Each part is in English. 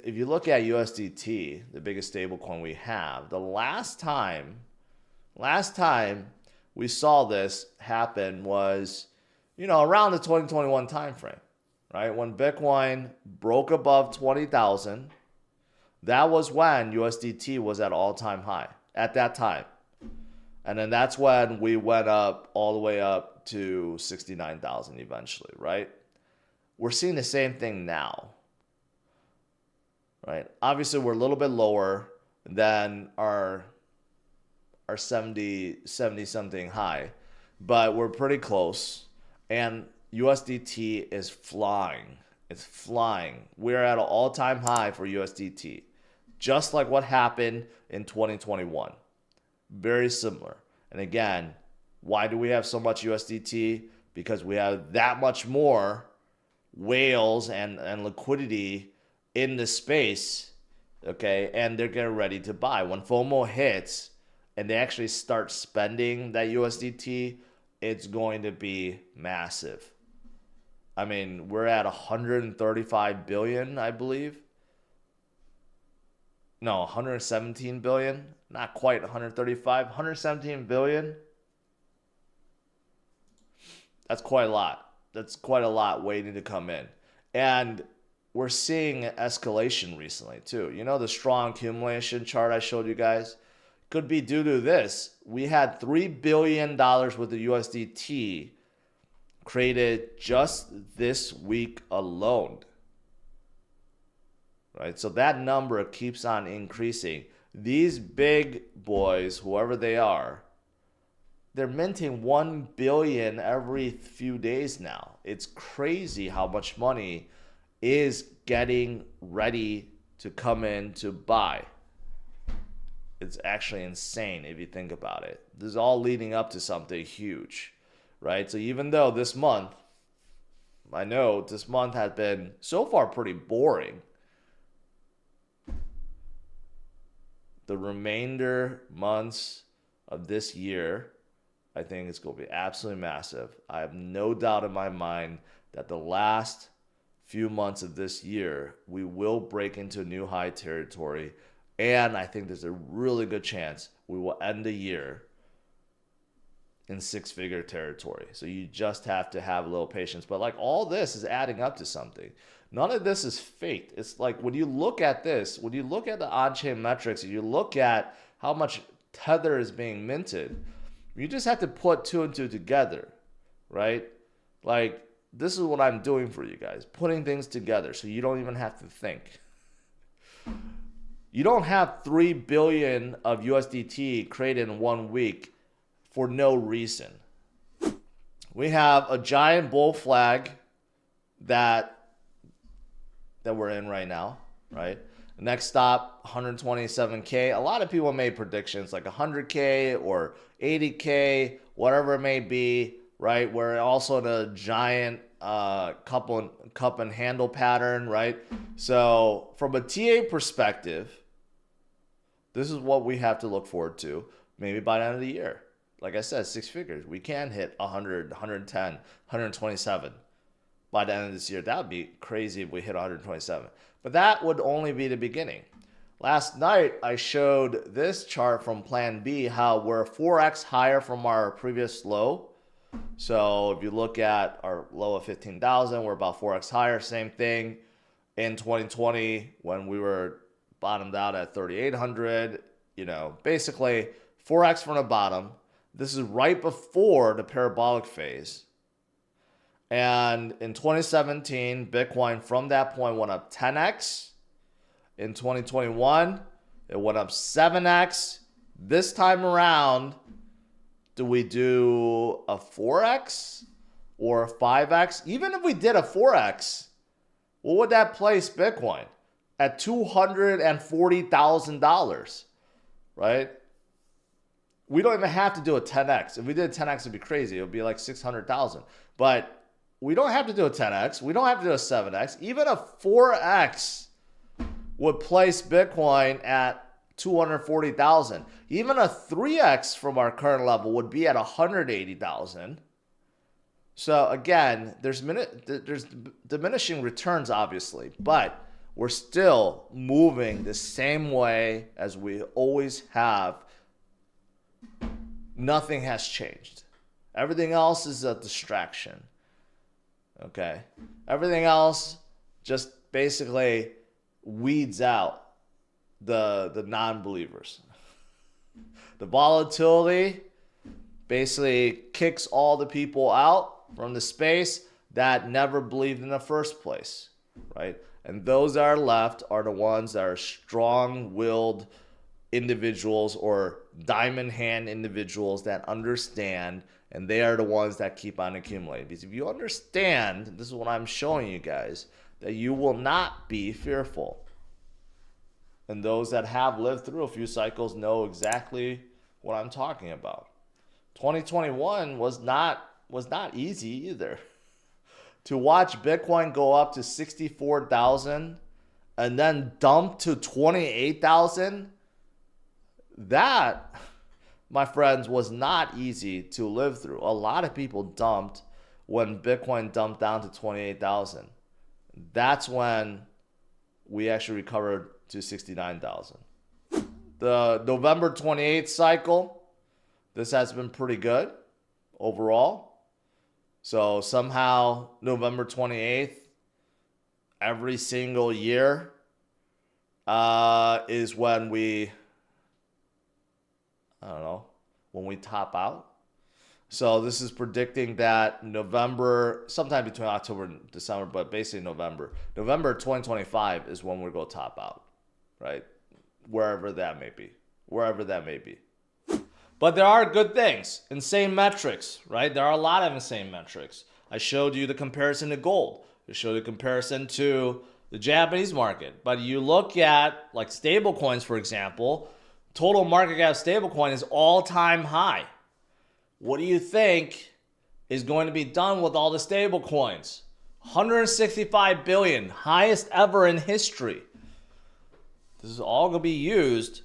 if you look at USDT, the biggest stablecoin we have, the last time we saw this happen was, around the 2021 timeframe, right? When Bitcoin broke above 20,000, that was when USDT was at all-time high at that time. And then that's when we went up all the way up to 69,000 eventually, right? We're seeing the same thing now, right? Obviously, we're a little bit lower than our 70 something high, but we're pretty close. And USDT is flying. It's flying. We're at an all-time high for USDT, just like what happened in 2021. Very similar. And again, why do we have so much USDT? Because we have that much more whales and liquidity in the space, okay? And they're getting ready to buy. When FOMO hits and they actually start spending that USDT, it's going to be massive. I mean, we're at 135 billion, I believe. No, 117 billion. Not quite 135. 117 billion. That's quite a lot. That's quite a lot waiting to come in. And we're seeing escalation recently too. The strong accumulation chart I showed you guys could be due to this. We had $3 billion worth of USDT created just this week alone. Right? So that number keeps on increasing. These big boys, whoever they are, they're minting 1 billion every few days now. It's crazy how much money is getting ready to come in to buy. It's actually insane if you think about it. This is all leading up to something huge, right? So even though this month, I know this month has been so far pretty boring, the remainder months of this year, I think it's going to be absolutely massive. I have no doubt in my mind that the last few months of this year, we will break into new high territory. And I think there's a really good chance we will end the year in six-figure territory. So you just have to have a little patience. But like all this is adding up to something. None of this is faked. It's like when you look at this, when you look at the on-chain metrics, and you look at how much Tether is being minted, you just have to put two and two together, right? Like, this is what I'm doing for you guys, putting things together so you don't even have to think. You don't have 3 billion of USDT created in 1 week for no reason. We have a giant bull flag that we're in right now, right? Next stop, 127K. A lot of people made predictions like 100K or 80K, whatever it may be, right? We're also in a giant cup and handle pattern, right? So from a TA perspective, this is what we have to look forward to maybe by the end of the year. Like I said, six figures. We can hit 100, 110, 127 by the end of this year. That would be crazy if we hit 127. But that would only be the beginning. Last night, I showed this chart from Plan B, how we're 4x higher from our previous low. So if you look at our low of 15,000, we're about 4x higher. Same thing in 2020 when we were bottomed out at 3,800. Basically 4x from the bottom. This is right before the parabolic phase. And in 2017, Bitcoin from that point went up 10x. In 2021, it went up 7x. This time around, do we do a 4x or a 5x? Even if we did a 4x, what would that place Bitcoin? At $240,000, right? We don't even have to do a 10x. If we did a 10x, it'd be crazy. It would be like 600,000. But we don't have to do a 10x. We don't have to do a 7x. Even a 4x would place Bitcoin at 240,000. Even a 3x from our current level would be at 180,000. So again, there's diminishing returns, obviously, but we're still moving the same way as we always have. Nothing has changed. Everything else is a distraction. Okay? Everything else just basically weeds out the non-believers. The volatility basically kicks all the people out from the space that never believed in the first place, right? And those that are left are the ones that are strong-willed individuals or diamond hand individuals that understand, and they are the ones that keep on accumulating. Because if you understand, this is what I'm showing you guys, that you will not be fearful. And those that have lived through a few cycles know exactly what I'm talking about. 2021 was not easy either. To watch Bitcoin go up to 64,000 and then dump to 28,000, that, my friends, was not easy to live through. A lot of people dumped when Bitcoin dumped down to 28,000. That's when we actually recovered to 69,000. The November 28th cycle, this has been pretty good overall. So somehow November 28th, every single year, is when we, when we top out. So this is predicting that November, sometime between October and December, but basically November 2025 is when we go top out, right? Wherever that may be. But there are good things, insane metrics, right? There are a lot of insane metrics. I showed you the comparison to gold. I showed you the comparison to the Japanese market. But you look at like stablecoins, for example, total market cap stablecoin is all-time high. What do you think is going to be done with all the stablecoins? 165 billion, highest ever in history. This is all going to be used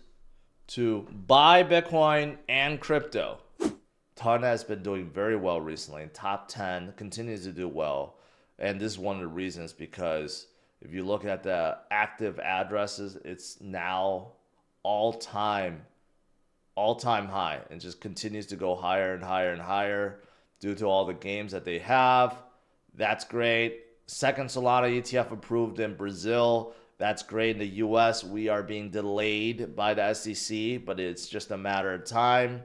to buy Bitcoin and crypto. Ton has been doing very well recently. Top 10 continues to do well. And this is one of the reasons, because if you look at the active addresses, it's now all-time high, and just continues to go higher and higher and higher due to all the games that they have. That's great. Second Solana ETF approved in Brazil. That's great. In the US, we are being delayed by the SEC, but it's just a matter of time.